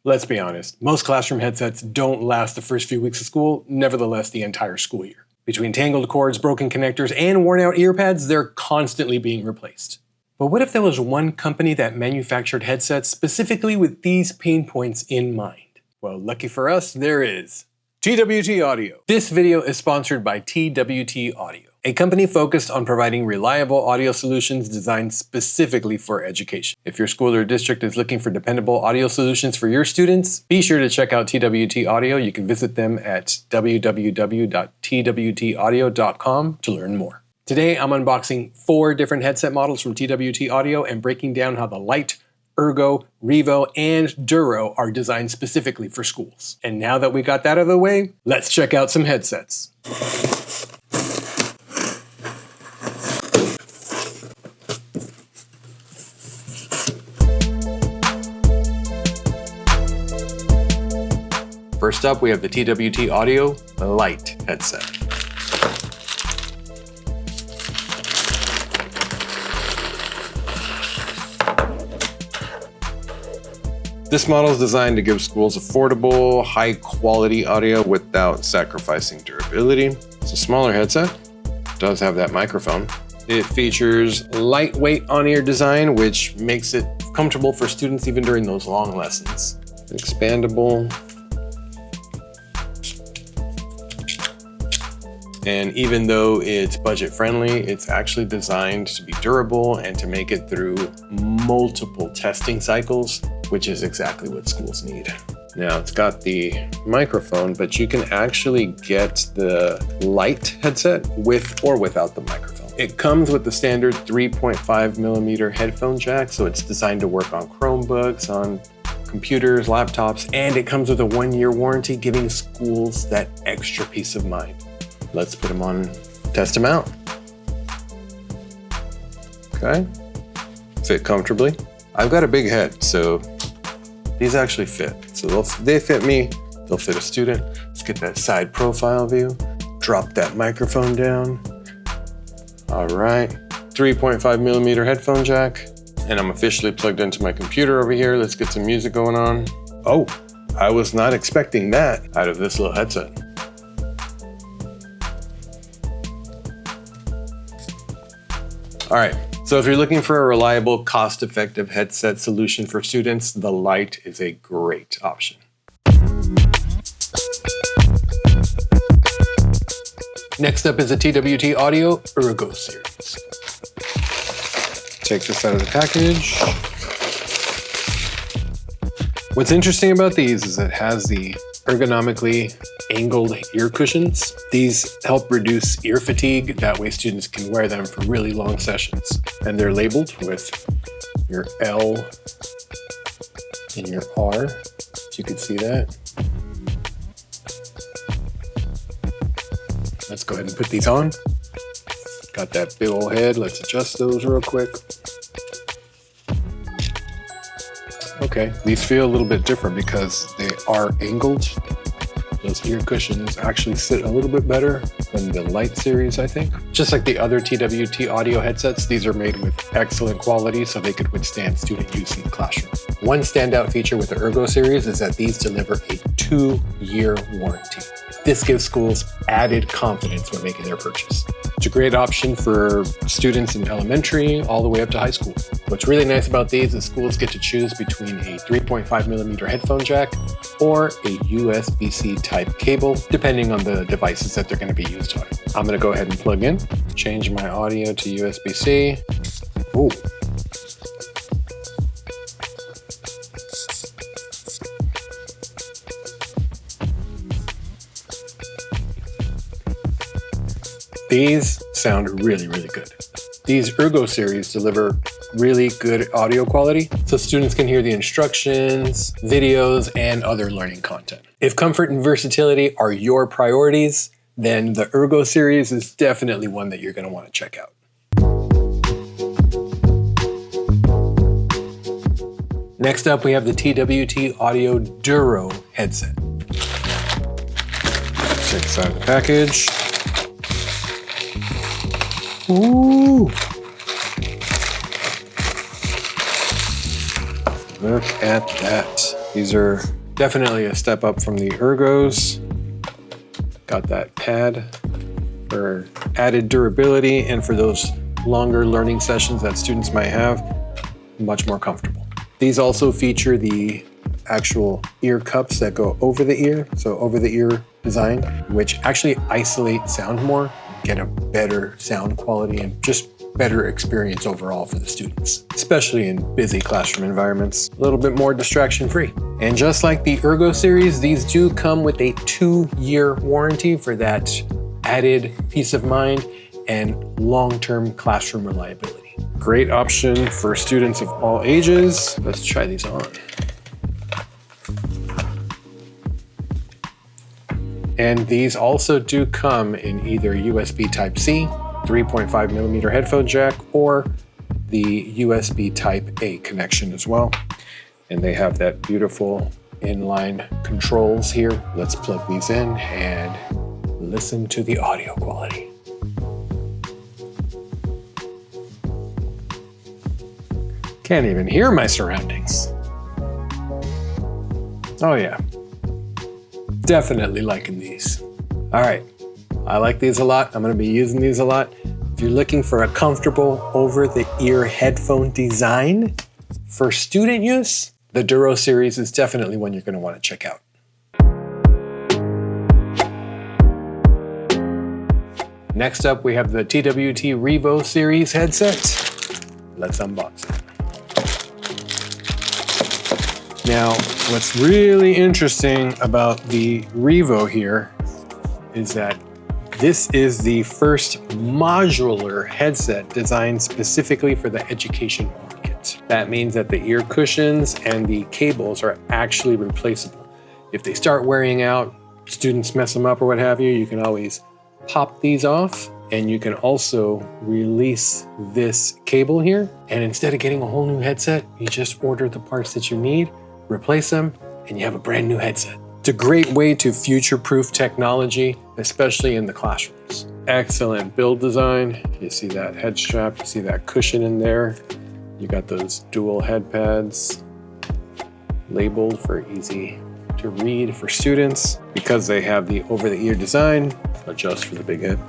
Let's be honest, most classroom headsets don't last the first few weeks of school, nevertheless the entire school year. Between tangled cords, broken connectors, and worn out ear pads, they're constantly being replaced. But what if there was one company that manufactured headsets specifically with these pain points in mind? Well, lucky for us, there is. TWT Audio. This video is sponsored by TWT Audio, a company focused on providing reliable audio solutions designed specifically for education. If your school or district is looking for dependable audio solutions for your students, be sure to check out TWT Audio. You can visit them at www.twtaudio.com to learn more. Today, I'm unboxing 4 different headset models from TWT Audio and breaking down how the LITE, ERGO, REVO, and DURO are designed specifically for schools. And now that we got that out of the way, let's check out some headsets. First up, we have the TWT Audio LITE headset. This model is designed to give schools affordable, high-quality audio without sacrificing durability. It's a smaller headset. It does have that microphone. It features lightweight on-ear design, which makes it comfortable for students even during those long lessons. Expandable. And even though it's budget-friendly, it's actually designed to be durable and to make it through multiple testing cycles, which is exactly what schools need. Now, it's got the microphone, but you can actually get the LITE headset with or without the microphone. It comes with the standard 3.5mm headphone jack, so it's designed to work on Chromebooks, on computers, laptops, and it comes with a 1-year warranty, giving schools that extra peace of mind. Let's put them on, test them out. Okay, fit comfortably. I've got a big head, so these actually fit. So they fit me, they'll fit a student. Let's get that side profile view. Drop that microphone down. All right, 3.5mm headphone jack. And I'm officially plugged into my computer over here. Let's get some music going on. Oh, I was not expecting that out of this little headset. All right, so if you're looking for a reliable, cost-effective headset solution for students, the LITE is a great option. Next up is the TWT Audio ERGO Series. Take this out of the package. What's interesting about these is it has the ergonomically angled ear cushions. These help reduce ear fatigue. That way students can wear them for really long sessions. And they're labeled with your L and your R, if you could see that. Let's go ahead and put these on. Got that big old head. Let's adjust those real quick. Okay, these feel a little bit different because they are angled. Those ear cushions actually sit a little bit better than the LITE series, I think. Just like the other TWT Audio headsets, these are made with excellent quality so they could withstand student use in the classroom. One standout feature with the ERGO series is that these deliver a 2-year warranty. This gives schools added confidence when making their purchase. It's a great option for students in elementary all the way up to high school. What's really nice about these is schools get to choose between a 3.5mm headphone jack or a USB-C type cable, depending on the devices that they're going to be used on. I'm going to go ahead and plug in, change my audio to USB-C. Ooh. These sound really, really good. These ERGO series deliver really good audio quality so students can hear the instructions, videos, and other learning content. If comfort and versatility are your priorities, then the ERGO series is definitely one that you're going to want to check out. Next up, we have the TWT Audio DURO headset. Check this out of the package. Ooh! Look at that. These are definitely a step up from the ERGOs. Got that pad for added durability, and for those longer learning sessions that students might have, much more comfortable. These also feature the actual ear cups that go over the ear, so over the ear design, which actually isolate sound more, get a better sound quality, and just better experience overall for the students, especially in busy classroom environments, a little bit more distraction free. And just like the ERGO series, these do come with a 2-year warranty for that added peace of mind and long-term classroom reliability. Great option for students of all ages. Let's try these on. And these also do come in either USB Type-C, 3.5mm headphone jack, or the USB Type-A connection as well. And they have that beautiful inline controls here. Let's plug these in and listen to the audio quality. Can't even hear my surroundings. Oh yeah. Definitely liking these. All right, I like these a lot. I'm gonna be using these a lot. If you're looking for a comfortable over-the-ear headphone design for student use, the DURO Series is definitely one you're gonna wanna check out. Next up, we have the TWT REVO Series headset. Let's unbox it. Now, what's really interesting about the REVO here is that this is the first modular headset designed specifically for the education market. That means that the ear cushions and the cables are actually replaceable. If they start wearing out, students mess them up or what have you, you can always pop these off, and you can also release this cable here. And instead of getting a whole new headset, you just order the parts that you need, replace them, and you have a brand new headset. It's a great way to future-proof technology, especially in the classrooms. Excellent build design. You see that head strap, you see that cushion in there. You got those dual head pads labeled for easy to read for students. Because they have the over-the-ear design, adjust for the big head.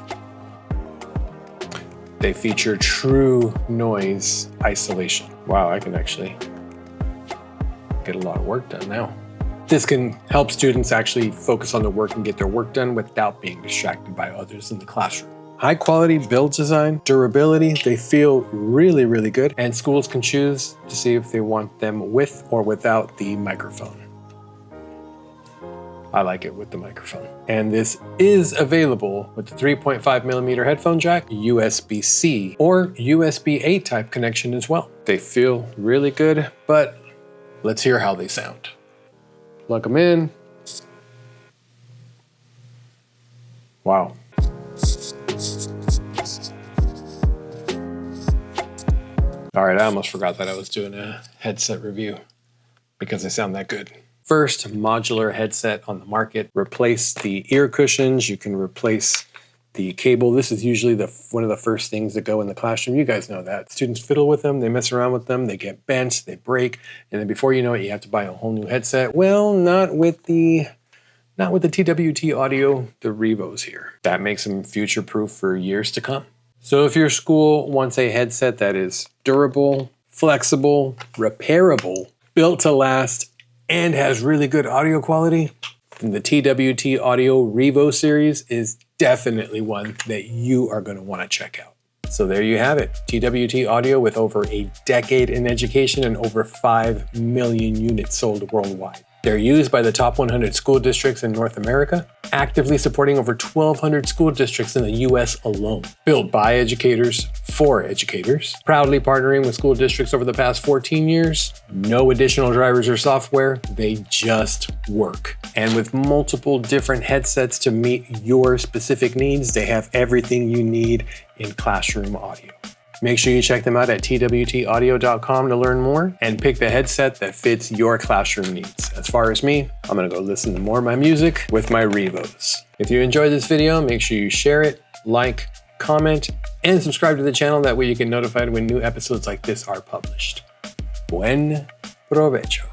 They feature true noise isolation. Wow, I can actually get a lot of work done now. This can help students actually focus on their work and get their work done without being distracted by others in the classroom. High quality build design, durability, they feel really, really good, and schools can choose to see if they want them with or without the microphone. I like it with the microphone. And this is available with the 3.5mm headphone jack, USB-C, or USB-A type connection as well. They feel really good, but let's hear how they sound. Plug them in. Wow. All right, I almost forgot that I was doing a headset review because they sound that good. First modular headset on the market. Replace the ear cushions. You can replace the cable. This is usually one of the first things that go in the classroom. You guys know that. Students fiddle with them, they mess around with them, they get bent, they break, and then before you know it, you have to buy a whole new headset. Well, not with the TWT audio, the REVOs here. That makes them future-proof for years to come. So if your school wants a headset that is durable, flexible, repairable, built to last, and has really good audio quality, then the TWT Audio REVO Series is definitely one that you are going to want to check out. So there you have it. TWT Audio with over a decade in education and over 5 million units sold worldwide. They're used by the top 100 school districts in North America, actively supporting over 1,200 school districts in the US alone. Built by educators, for educators, proudly partnering with school districts over the past 14 years. No additional drivers or software, they just work. And with multiple different headsets to meet your specific needs, they have everything you need in classroom audio. Make sure you check them out at twtaudio.com to learn more and pick the headset that fits your classroom needs. As far as me, I'm gonna go listen to more of my music with my REVOs. If you enjoyed this video, make sure you share it, like, comment, and subscribe to the channel. That way you get notified when new episodes like this are published. Buen provecho.